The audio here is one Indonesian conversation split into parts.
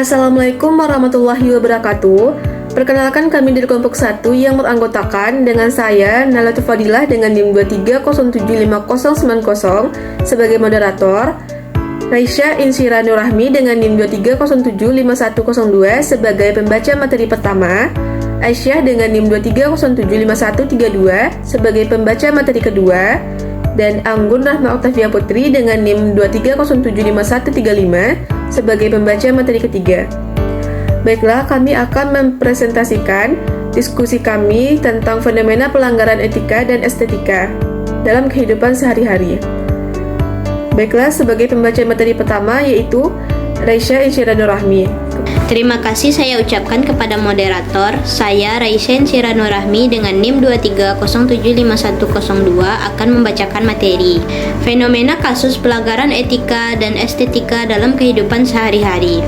Assalamualaikum warahmatullahi wabarakatuh. Perkenalkan, kami dari kelompok 1 yang beranggotakan dengan saya Nalatul Fadilah dengan NIM 23075090 sebagai moderator, Raisya Insyira Nurrahmi dengan NIM 23075102 sebagai pembaca materi pertama, Aisyah dengan NIM 23075132 sebagai pembaca materi kedua, dan Anggun Rahma Oktavia Putri dengan NIM 23075135 sebagai pembaca materi ketiga. Baiklah, kami akan mempresentasikan diskusi kami tentang fenomena pelanggaran etika dan estetika dalam kehidupan sehari-hari. Baiklah, sebagai pembaca materi pertama yaitu Raisya Insyira Nurrahmi. Terima kasih saya ucapkan kepada moderator. Saya Raisya Insyira Nurrahmi dengan NIM 23075102 akan membacakan materi fenomena kasus pelanggaran etika dan estetika dalam kehidupan sehari-hari.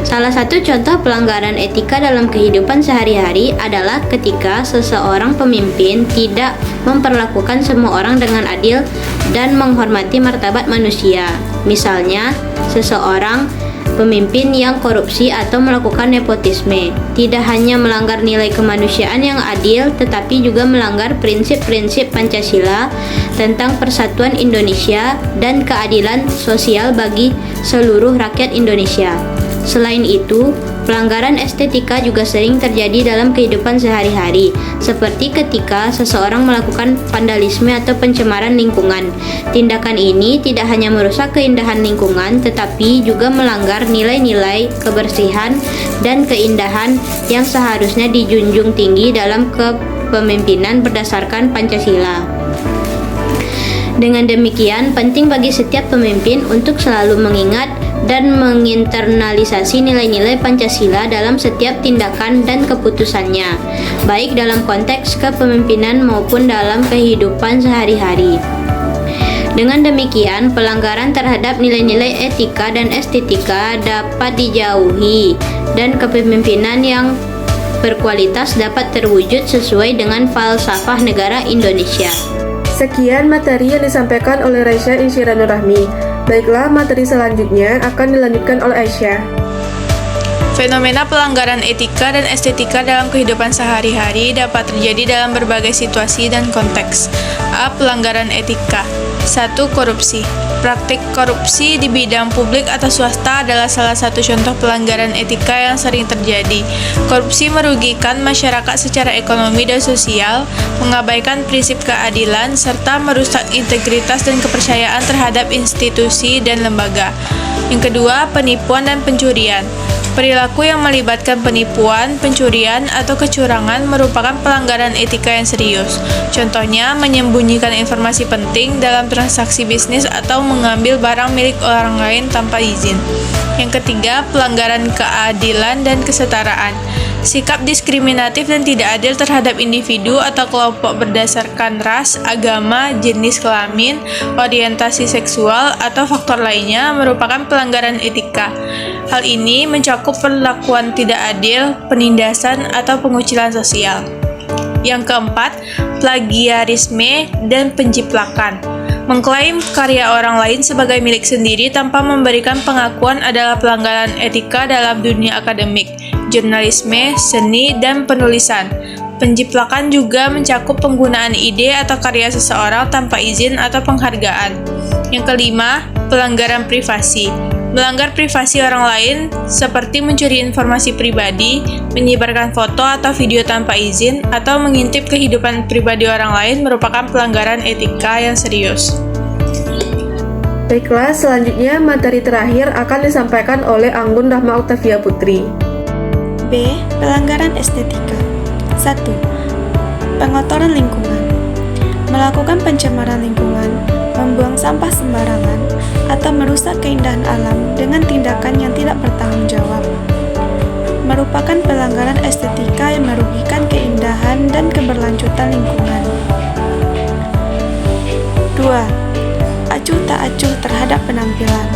Salah satu contoh pelanggaran etika dalam kehidupan sehari-hari adalah ketika seseorang pemimpin tidak memperlakukan semua orang dengan adil dan menghormati martabat manusia. Misalnya, seseorang pemimpin yang korupsi atau melakukan nepotisme tidak hanya melanggar nilai kemanusiaan yang adil, tetapi juga melanggar prinsip-prinsip Pancasila tentang persatuan Indonesia dan keadilan sosial bagi seluruh rakyat Indonesia. Selain itu, pelanggaran estetika juga sering terjadi dalam kehidupan sehari-hari, seperti ketika seseorang melakukan vandalisme atau pencemaran lingkungan. Tindakan ini tidak hanya merusak keindahan lingkungan, tetapi juga melanggar nilai-nilai kebersihan dan keindahan yang seharusnya dijunjung tinggi dalam kepemimpinan berdasarkan Pancasila. Dengan demikian, penting bagi setiap pemimpin untuk selalu mengingat dan menginternalisasi nilai-nilai Pancasila dalam setiap tindakan dan keputusannya, baik dalam konteks kepemimpinan maupun dalam kehidupan sehari-hari. Dengan demikian, pelanggaran terhadap nilai-nilai etika dan estetika dapat dijauhi dan kepemimpinan yang berkualitas dapat terwujud sesuai dengan falsafah negara Indonesia. Sekian materi yang disampaikan oleh Raisya Insyira Nurrahmi. Baiklah, materi selanjutnya akan dilanjutkan oleh Aisyah. Fenomena pelanggaran etika dan estetika dalam kehidupan sehari-hari dapat terjadi dalam berbagai situasi dan konteks. A. Pelanggaran etika. 1. Korupsi. Praktik korupsi di bidang publik atau swasta adalah salah satu contoh pelanggaran etika yang sering terjadi. Korupsi merugikan masyarakat secara ekonomi dan sosial, mengabaikan prinsip keadilan, serta merusak integritas dan kepercayaan terhadap institusi dan lembaga. Yang kedua, penipuan dan pencurian. Perilaku yang melibatkan penipuan, pencurian, atau kecurangan merupakan pelanggaran etika yang serius. Contohnya, menyembunyikan informasi penting dalam transaksi bisnis atau mengambil barang milik orang lain tanpa izin. Yang ketiga, pelanggaran keadilan dan kesetaraan. Sikap diskriminatif dan tidak adil terhadap individu atau kelompok berdasarkan ras, agama, jenis kelamin, orientasi seksual, atau faktor lainnya merupakan pelanggaran etika. Hal ini mencakup perlakuan tidak adil, penindasan, atau pengucilan sosial. Yang keempat, plagiarisme dan penjiplakan. Mengklaim karya orang lain sebagai milik sendiri tanpa memberikan pengakuan adalah pelanggaran etika dalam dunia akademik, jurnalisme, seni, dan penulisan. Penjiplakan juga mencakup penggunaan ide atau karya seseorang tanpa izin atau penghargaan. Yang kelima, pelanggaran privasi. Melanggar privasi orang lain seperti mencuri informasi pribadi, menyebarkan foto atau video tanpa izin, atau mengintip kehidupan pribadi orang lain merupakan pelanggaran etika yang serius. Baiklah, selanjutnya materi terakhir akan disampaikan oleh Anggun Rahma Oktavia Putri. B. Pelanggaran estetika. 1. Pengotoran lingkungan. Melakukan pencemaran lingkungan, membuang sampah sembarangan, atau merusak keindahan alam dengan tindakan yang tidak bertanggung jawab merupakan pelanggaran estetika yang merugikan keindahan dan keberlanjutan lingkungan. 2. Acuh tak acuh terhadap penampilan.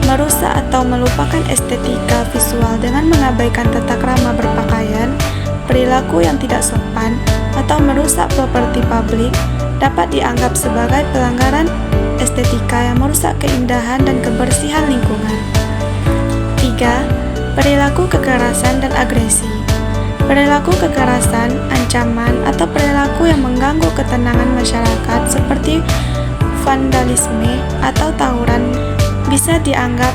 Merusak atau melupakan estetika visual dengan mengabaikan tata krama berpakaian, perilaku yang tidak sopan, atau merusak properti publik dapat dianggap sebagai pelanggaran estetika yang merusak keindahan dan kebersihan lingkungan. 3. perilaku kekerasan dan agresi. Perilaku kekerasan, ancaman, atau perilaku yang mengganggu ketenangan masyarakat seperti vandalisme atau tawuran bisa dianggap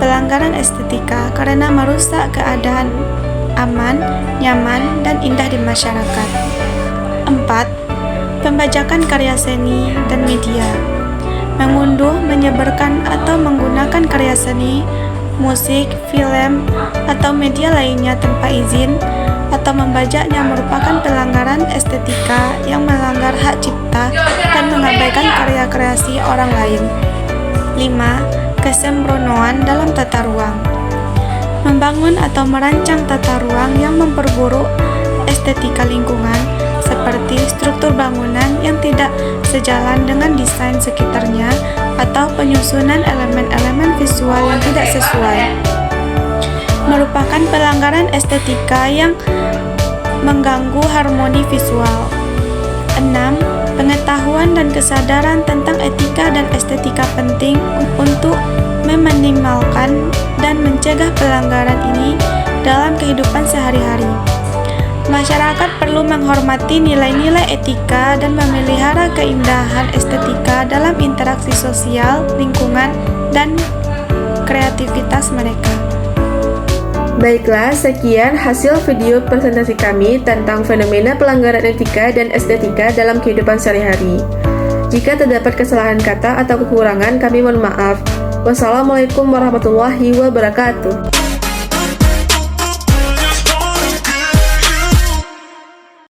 pelanggaran estetika karena merusak keadaan aman, nyaman, dan indah di masyarakat. 4. Pembajakan karya seni dan media. Mengunduh, menyebarkan, atau menggunakan karya seni, musik, film, atau media lainnya tanpa izin atau membajaknya merupakan pelanggaran estetika yang melanggar hak cipta dan mengabaikan karya kreasi orang lain. 5. Kesembronoan dalam tata ruang. Membangun atau merancang tata ruang yang memperburuk estetika lingkungan seperti struktur bangunan yang tidak sejalan dengan desain sekitarnya atau penyusunan elemen-elemen visual yang tidak sesuai merupakan pelanggaran estetika yang mengganggu harmoni visual. 6. Pengetahuan dan kesadaran tentang etika dan estetika penting untuk meminimalkan dan mencegah pelanggaran ini dalam kehidupan sehari-hari. Masyarakat perlu menghormati nilai-nilai etika dan memelihara keindahan estetika dalam interaksi sosial, lingkungan, dan kreativitas mereka. Baiklah, sekian hasil video presentasi kami tentang fenomena pelanggaran etika dan estetika dalam kehidupan sehari-hari. Jika terdapat kesalahan kata atau kekurangan, kami mohon maaf. Wassalamualaikum warahmatullahi wabarakatuh.